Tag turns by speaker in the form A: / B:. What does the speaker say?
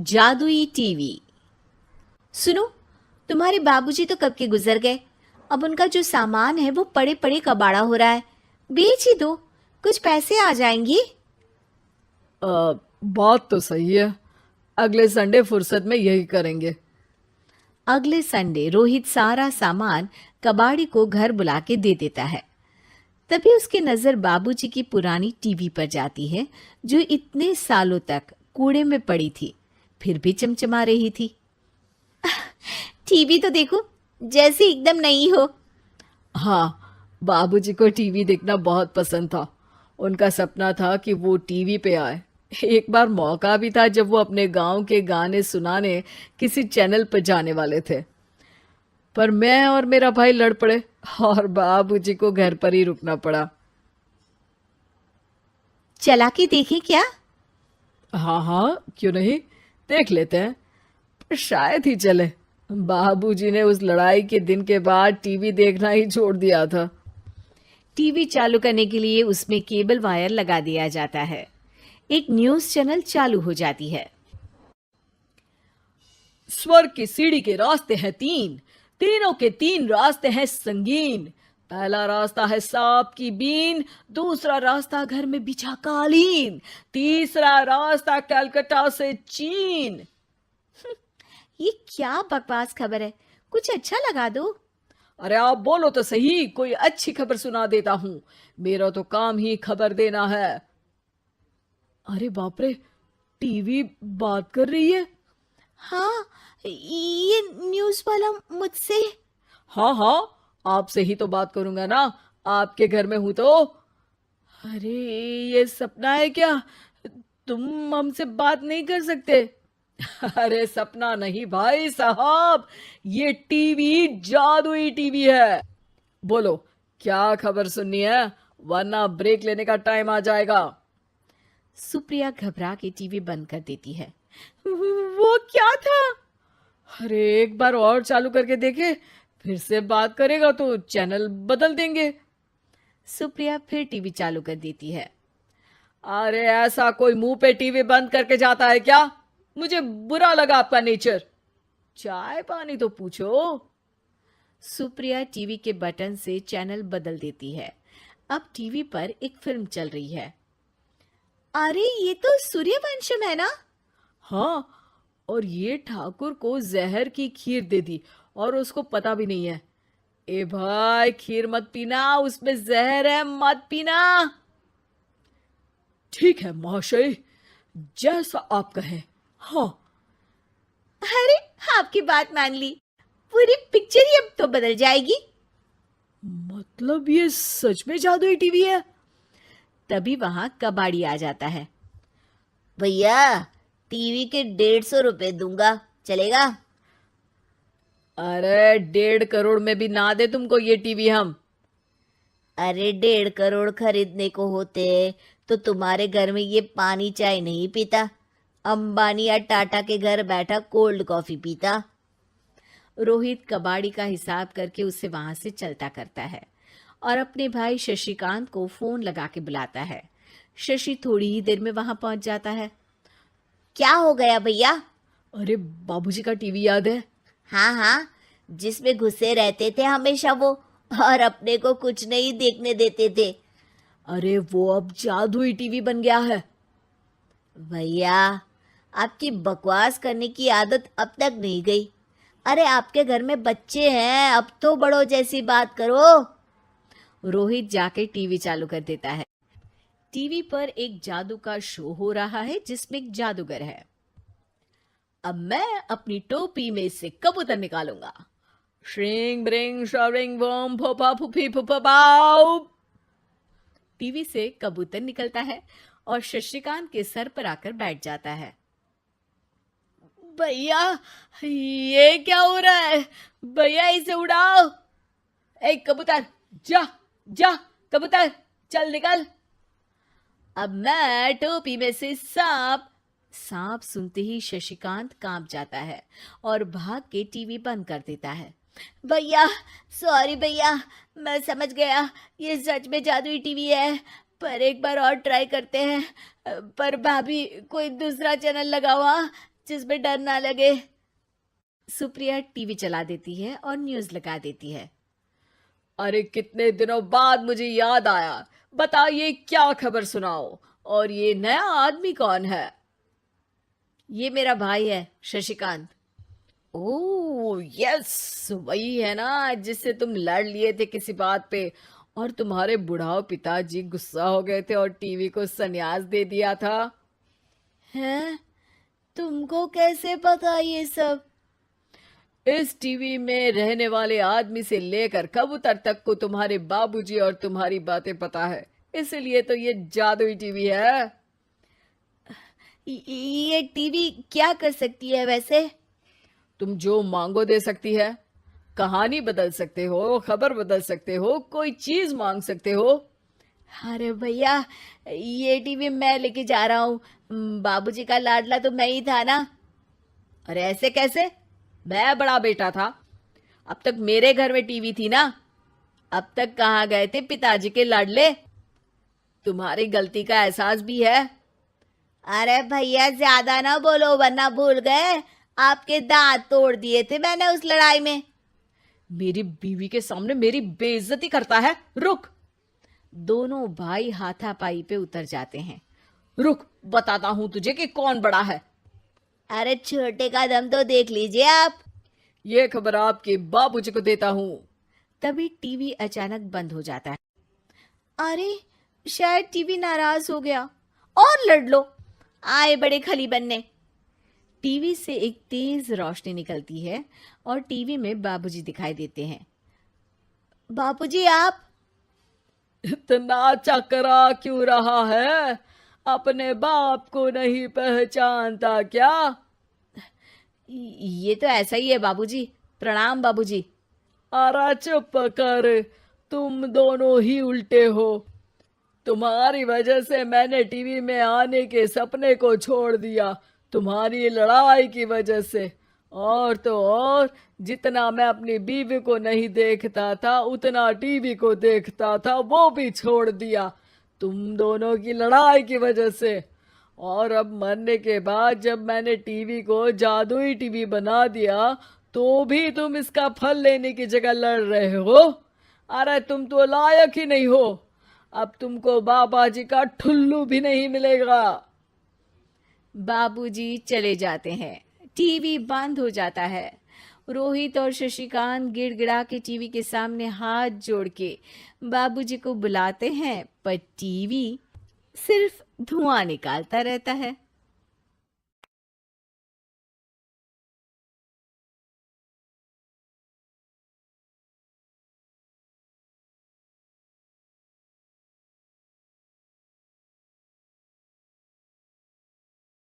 A: जादुई टीवी। सुनो, तुम्हारे बाबूजी तो कब के गुजर गए। अब उनका जो सामान है वो पड़े पड़े कबाड़ा हो रहा है। बेच ही दो, कुछ पैसे आ जाएंगी।
B: बात तो सही है। अगले संडे फुर्सत में यही करेंगे।
A: अगले संडे रोहित सारा सामान कबाड़ी को घर बुला के दे देता है। तभी उसकी नजर बाबूजी की पुरानी टीवी पर जाती है, जो इतने सालों तक कूड़े में पड़ी थी, फिर भी चमचमा रही थी। टीवी तो देखो, जैसे एकदम नई हो।
B: हाँ, बाबूजी को टीवी देखना बहुत पसंद था। उनका सपना था कि वो टीवी पे आए। एक बार मौका भी था जब वो अपने गांव के गाने सुनाने किसी चैनल पर जाने वाले थे, पर मैं और मेरा भाई लड़ पड़े और बाबूजी को घर पर ही रुकना पड़ा।
A: चला के देखें क्या?
B: हाँ हाँ, क्यों नहीं, देख लेते हैं। पर शायद ही चले। बाबूजी ने उस लड़ाई के दिन के बाद टीवी देखना ही छोड़ दिया था।
A: टीवी चालू करने के लिए उसमें केबल वायर लगा दिया जाता है। एक न्यूज़ चैनल चालू हो जाती है।
B: स्वर्ग की सीढ़ी के रास्ते हैं तीन, तीनों के तीन रास्ते हैं संगीन। पहला रास्ता है सांप की बीन, दूसरा रास्ता घर में बिछा कालीन, तीसरा रास्ता कलकत्ता से चीन।
A: ये क्या बकवास खबर है, कुछ अच्छा लगा दो।
B: अरे आप बोलो तो सही, कोई अच्छी खबर सुना देता हूं। मेरा तो काम ही खबर देना है। अरे बाप रे, टीवी बात कर रही है।
A: हाँ, ये न्यूज़ वाला मुझसे।
B: हाँ हाँ, आपसे ही तो बात करूंगा ना, आपके घर में हूं तो। अरे, ये सपना है क्या? तुम हमसे बात नहीं कर सकते? अरे सपना नहीं भाई साहब, ये टीवी जादुई टीवी है। बोलो, क्या खबर सुननी है, वरना ब्रेक लेने का टाइम आ जाएगा।
A: सुप्रिया घबरा के टीवी बंद कर देती है। वो क्या था?
B: अरे एक बार और चालू करके देखे, फिर से बात करेगा तो चैनल बदल देंगे।
A: सुप्रिया फिर टीवी चालू कर देती है।
B: अरे ऐसा कोई मुंह पे टीवी बंद करके जाता है क्या? मुझे बुरा लगा आपका नेचर। चाय पानी तो पूछो।
A: सुप्रिया टीवी के बटन से चैनल बदल देती है। अब टीवी पर एक फिल्म चल रही है। अरे ये तो सूर्यवंशम है ना?
B: हाँ, और ये ठाकुर को जहर की खीर दे दी और उसको पता भी नहीं है। ए भाई, खीर मत पीना, उसमें जहर है, मत पीना। ठीक है महाशय, जैसा आप कहें। हाँ।
A: अरे, आपकी बात मान ली, पूरी पिक्चर ही अब तो बदल जाएगी।
B: मतलब ये सच में जादुई टीवी है?
A: तभी वहां कबाड़ी आ जाता है।
C: भैया, टीवी के 150 रुपए दूंगा, चलेगा?
B: अरे 1.5 करोड़ में भी ना दे तुमको ये टीवी हम।
C: अरे 1.5 करोड़ खरीदने को होते तो तुम्हारे घर में ये पानी चाय नहीं पीता, अंबानी या टाटा के घर बैठा कोल्ड कॉफी पीता।
A: रोहित कबाड़ी का हिसाब करके उसे वहां से चलता करता है और अपने भाई शशिकांत को फोन लगा के बुलाता है। शशि थोड़ी ही देर में वहां पहुंच जाता है।
C: क्या हो गया भैया?
B: अरे बाबूजी का टीवी याद है?
C: हाँ हाँ, जिसमें घुसे रहते थे हमेशा वो, और अपने को कुछ नहीं देखने देते थे।
B: अरे वो अब जादुई टीवी बन गया है।
C: भैया, आपकी बकवास करने की आदत अब तक नहीं गई। अरे आपके घर में बच्चे हैं, अब तो बड़ों जैसी बात करो।
A: रोहित जाके टीवी चालू कर देता है। टीवी पर एक जादू का शो हो रहा है जिसमें एक जादूगर है। अब मैं अपनी टोपी में से कबूतर निकालूंगा।
B: श्रिंग ब्रिंग शरिंग बम फोपा फुफी फुफा बाउ।
A: टीवी से कबूतर निकलता है और शशिकांत के सर पर आकर बैठ जाता है।
B: भैया, ये क्या हो रहा है? भैया इसे उड़ाओ। ए कबूतर, जा जा, कबूतर चल निकल।
A: अब मैं टोपी में से सांप। सांप सुनते ही शशिकांत कांप जाता है और भाग के टीवी बंद कर देता है।
C: भैया, सॉरी भैया, मैं समझ गया ये सच में जादुई टीवी है, पर एक बार और ट्राई करते हैं। पर भाभी, कोई दूसरा चैनल लगाओ। हाँ, जिसमें डर ना लगे।
A: सुप्रिया टीवी चला देती है और न्यूज लगा देती है।
B: अरे कितने दिनों बाद मुझे याद आया, बताइए क्या खबर सुनाओ। और ये नया आदमी कौन है?
A: ये मेरा भाई है शशिकांत।
B: ओह यस, वही है ना जिससे तुम लड़ लिए थे किसी बात पे, और तुम्हारे बुढ़ाओ पिताजी गुस्सा हो गए थे और टीवी को संन्यास दे दिया था।
C: हैं? तुमको कैसे पता ये सब?
B: इस टीवी में रहने वाले आदमी से लेकर कबूतर तक को तुम्हारे बाबूजी और तुम्हारी बातें पता है, इसलिए तो ये जादुई टीवी है।
C: ये टीवी क्या कर सकती है वैसे?
B: तुम जो मांगो दे सकती है। कहानी बदल सकते हो, खबर बदल सकते हो, कोई चीज मांग सकते हो।
C: अरे भैया, ये टीवी मैं लेके जा रहा हूँ। बाबूजी का लाडला तो मैं ही था ना।
B: अरे ऐसे कैसे? मैं बड़ा बेटा था, अब तक मेरे घर में टीवी थी ना।
C: अब तक कहाँ गए थे पिताजी के लाडले?
B: तुम्हारी गलती का एहसास भी है।
C: अरे भैया, ज्यादा ना बोलो वरना भूल गए आपके दांत तोड़ दिए थे मैंने उस लड़ाई में।
B: मेरी बीवी के सामने मेरी बेइज्जती करता है। रुक।
A: दोनों भाई हाथापाई पे उतर जाते हैं।
B: रुक, बताता हूं तुझे कि कौन बड़ा है।
C: अरे छोटे का दम तो देख लीजिए आप।
B: ये खबर आपके बाबूजी को देता हूं।
A: तभी टीवी अचानक बंद हो जाता है। अरे शायद टीवी नाराज हो गया।
C: और लड़ लो, आए बड़े खली बनने।
A: टीवी से एक तेज रोशनी निकलती है और टीवी में बाबूजी दिखाई देते हैं।
C: बापूजी आप?
B: इतना चकरा क्यों रहा है? अपने बाप को नहीं पहचानता क्या?
A: ये तो ऐसा ही है बाबूजी। प्रणाम बाबूजी।
B: अरे चुप कर, तुम दोनों ही उल्टे हो। तुम्हारी वजह से मैंने टीवी में आने के सपने को छोड़ दिया, तुम्हारी लड़ाई की वजह से। और तो और, जितना मैं अपनी बीवी को नहीं देखता था उतना टीवी को देखता था, वो भी छोड़ दिया तुम दोनों की लड़ाई की वजह से। और अब मरने के बाद जब मैंने टीवी को जादुई टीवी बना दिया तो भी तुम इसका फल लेने की जगह लड़ रहे हो। अरे तुम तो लायक ही नहीं हो। अब तुमको बाबा जी का ठुल्लू भी नहीं मिलेगा।
A: बाबूजी चले जाते हैं। टीवी बंद हो जाता है। रोहित और शशिकांत गिड़गिड़ा के टीवी के सामने हाथ जोड़ के बाबूजी को बुलाते हैं, पर टीवी सिर्फ धुआं निकालता रहता है।